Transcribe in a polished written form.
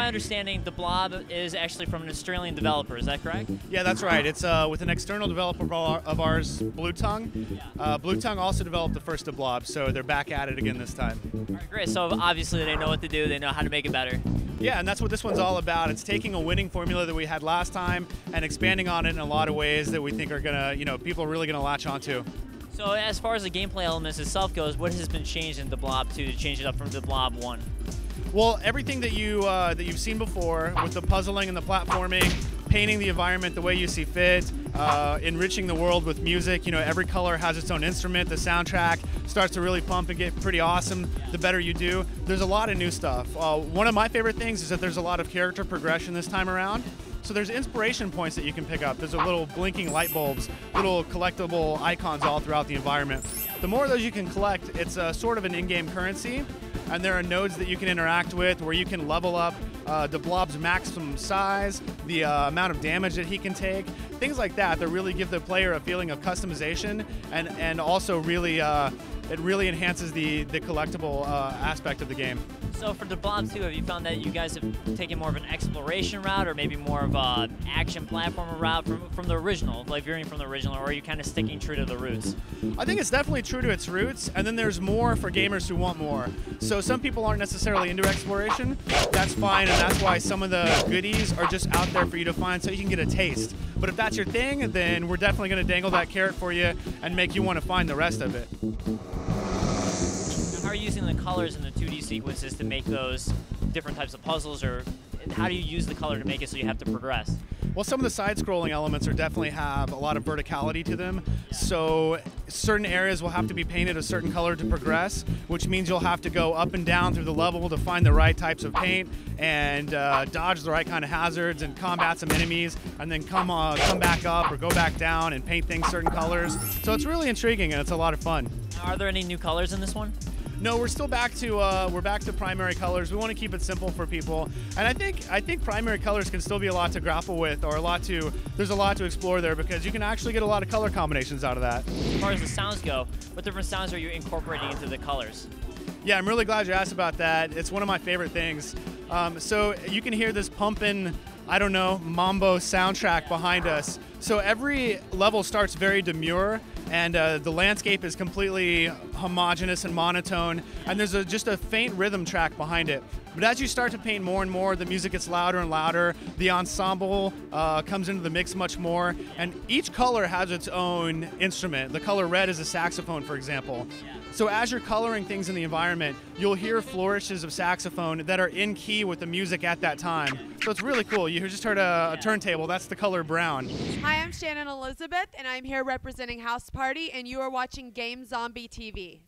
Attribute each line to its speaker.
Speaker 1: my understanding, the Blob is actually from an Australian developer. Is that correct?
Speaker 2: Yeah, that's right. It's with an external developer of ours, Blue Tongue. Blue Tongue also developed the first of Blob, so they're back at it again this time.
Speaker 1: All right, great. So obviously they know what to do. They know how to make it better.
Speaker 2: Yeah, and that's what this one's all about. It's taking a winning formula that we had last time and expanding on it in a lot of ways that we think are gonna, people are really gonna latch onto.
Speaker 1: So as far as the gameplay elements itself goes, what has been changed in the Blob 2 to change it up from the Blob 1?
Speaker 2: Well, everything that you've seen before, with the puzzling and the platforming, painting the environment the way you see fit, enriching the world with music. Every color has its own instrument. The soundtrack starts to really pump and get pretty awesome the better you do. There's a lot of new stuff. One of my favorite things is that there's a lot of character progression this time around. So there's inspiration points that you can pick up. There's a little blinking light bulbs, little collectible icons all throughout the environment. The more of those you can collect, it's sort of an in-game currency. And there are nodes that you can interact with where you can level up the Blob's maximum size, the amount of damage that he can take, things like that really give the player a feeling of customization and also really it really enhances the collectible aspect of the game.
Speaker 1: So for the Blob 2, have you found that you guys have taken more of an exploration route or maybe more of an action platformer route from the original, like veering from the original, or are you kind of sticking true to the roots?
Speaker 2: I think it's definitely true to its roots, and then there's more for gamers who want more. So some people aren't necessarily into exploration. That's fine, and that's why some of the goodies are just out there for you to find so you can get a taste. But if that's your thing, then we're definitely going to dangle that carrot for you and make you want to find the rest of it.
Speaker 1: How are you using the colors in the 2D sequences to make those different types of puzzles, or how do you use the color to make it so you have to progress?
Speaker 2: Well, some of the side-scrolling elements definitely have a lot of verticality to them, so certain areas will have to be painted a certain color to progress, which means you'll have to go up and down through the level to find the right types of paint and dodge the right kind of hazards and combat some enemies, and then come back up or go back down and paint things certain colors. So it's really intriguing and it's a lot of fun.
Speaker 1: Are there any new colors in this one?
Speaker 2: No, we're still back to primary colors. We want to keep it simple for people, and I think primary colors can still be a lot to grapple with, or there's a lot to explore there because you can actually get a lot of color combinations out of that.
Speaker 1: As far as the sounds go, what different sounds are you incorporating into the colors?
Speaker 2: Yeah, I'm really glad you asked about that. It's one of my favorite things. So you can hear this pumping, I don't know, mambo soundtrack behind us. So every level starts very demure, and the landscape is completely homogeneous and monotone, and there's just a faint rhythm track behind it. But as you start to paint more and more, the music gets louder and louder, the ensemble comes into the mix much more, and each color has its own instrument. The color red is a saxophone, for example. So as you're coloring things in the environment, you'll hear flourishes of saxophone that are in key with the music at that time. So it's really cool. You just heard a turntable. That's the color brown.
Speaker 3: Hi, I'm Shannon Elizabeth, and I'm here representing House Party, and you are watching GameZombie TV.